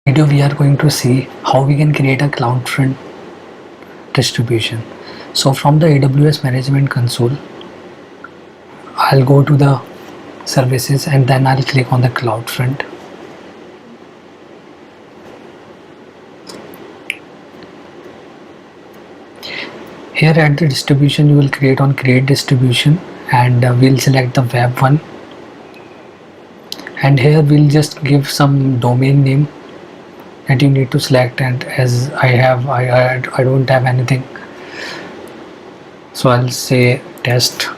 video we are going to see how we can create a CloudFront distribution. So from the AWS management console, I'll go to the services and then I'll click on the CloudFront. Here at the distribution, you will create on create distribution, and we'll select the web one, and here we'll just give some domain name that you need to select, and as I don't have anything, so I'll say test.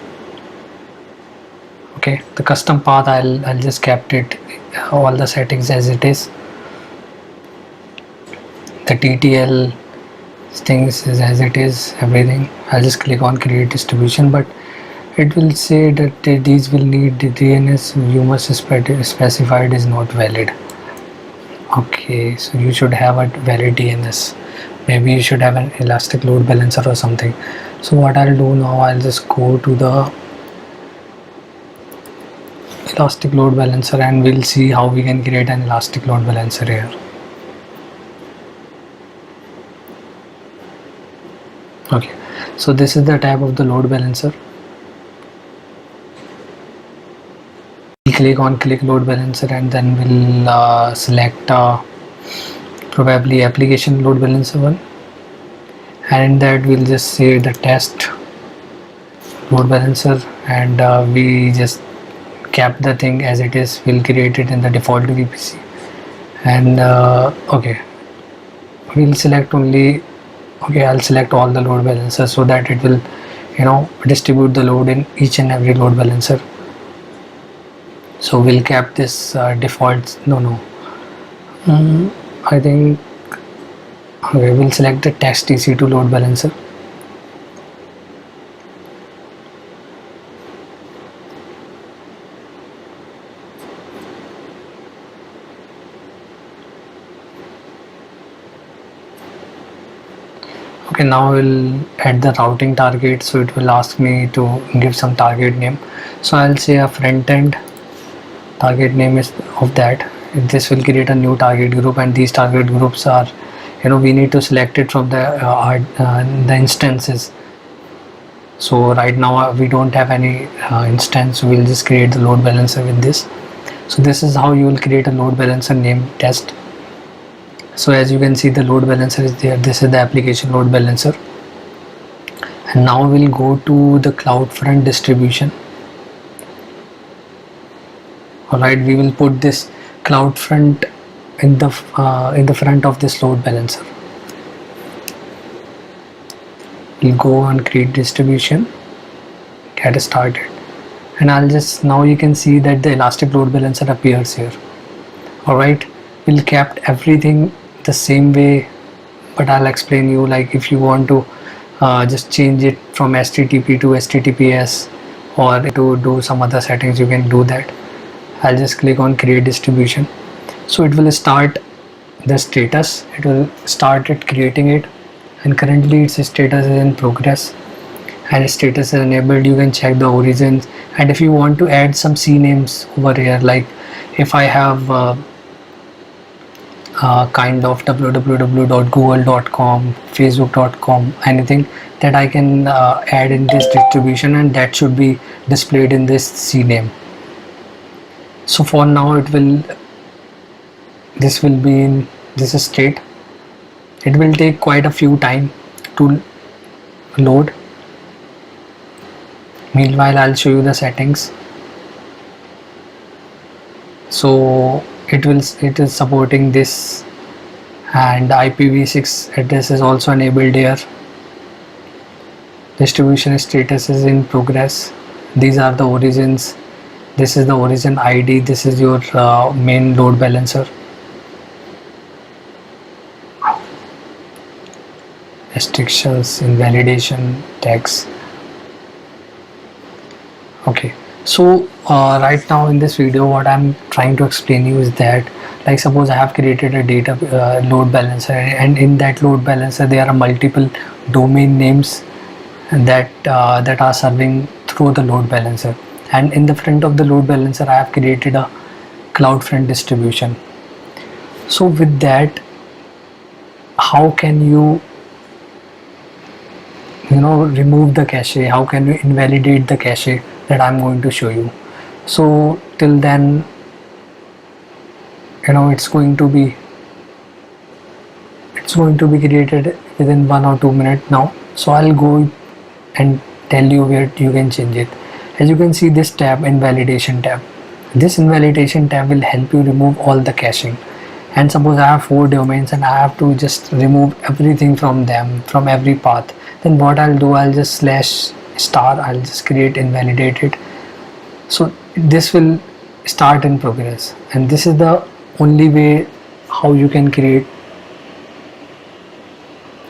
Okay, the custom path I'll just kept it all the settings as it is. The TTL things is as it is, everything. I'll just click on create distribution, but it will say that these will need the DNS you must specify it is not valid. Okay, so you should have a valid DNS. Maybe you should have an elastic load balancer or something. So what I'll do now, I'll just go to the elastic load balancer and we'll see how we can create an elastic load balancer here. Okay, so this is the type of the load balancer. We'll click on click load balancer and then we'll select probably application load balancer one, and in that we'll just say the test load balancer, and we just kept the thing as it is. We'll create it in the default VPC, and okay, we'll select only. Okay, I'll select all the load balancers so that it will, distribute the load in each and every load balancer. So we'll cap this default. I think, okay, we'll select the text EC2 load balancer. Okay, now we'll add the routing target, so it will ask me to give some target name. So I'll say a front end target name is of that. This will create a new target group, and these target groups are, we need to select it from the instances. So right now we don't have any instance, so we'll just create the load balancer with this. So this is how you will create a load balancer named test. So as you can see, the load balancer is there. This is the application load balancer, and now we'll go to the CloudFront distribution. Alright, we will put this CloudFront in the front of this load balancer. We'll go on create distribution, get started, and I'll just, now you can see that the elastic load balancer appears here. Alright, we'll kept everything the same way, but I'll explain you, like if you want to just change it from HTTP to HTTPS or to do some other settings, you can do that. I'll just click on create distribution. So it will start the status, it will start it creating it, and currently its status is in progress and its status is enabled. You can check the origins, and if you want to add some CNAMEs over here, like if I have kind of www.google.com, facebook.com, anything that I can add in this distribution, and that should be displayed in this CNAME. So for now this will be in this state. It will take quite a few time to load. Meanwhile, I'll show you the settings. So it is supporting this, and IPv6 address is also enabled here. Distribution status is in progress. These are the origins. This is the origin ID. This is your main load balancer. Restrictions, invalidation, tags. Okay, so right now in this video, what I'm trying to explain you is that, like suppose I have created a data load balancer, and in that load balancer there are multiple domain names that are serving through the load balancer, and in the front of the load balancer I have created a CloudFront distribution. So with that, how can you remove the cache, how can you invalidate the cache, that I'm going to show you. So till then, it's going to be created within 1 or 2 minutes now. So I'll go and tell you where you can change it. As you can see, this tab, invalidation tab, this invalidation tab will help you remove all the caching. And suppose I have 4 domains and I have to just remove everything from them, from every path, then what I'll do, I'll just slash star, I'll just create invalidated. So this will start in progress, and this is the only way how you can create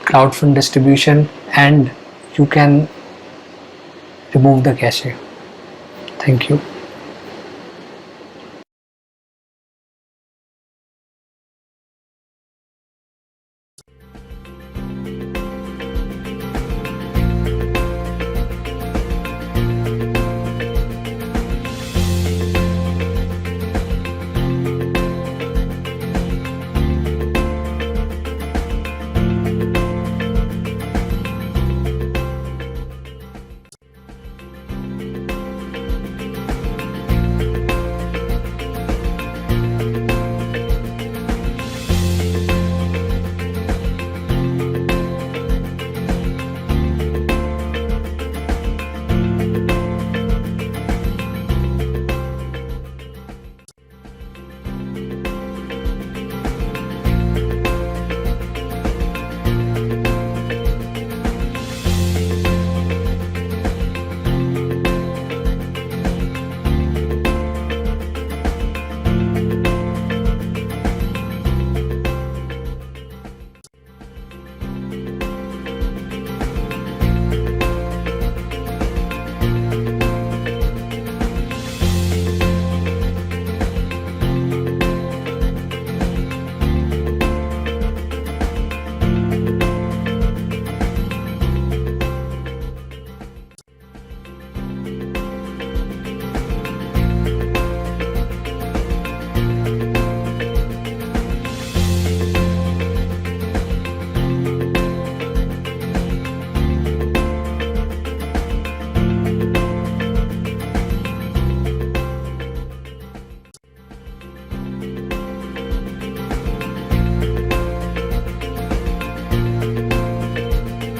CloudFront distribution and you can remove the cache. Thank you.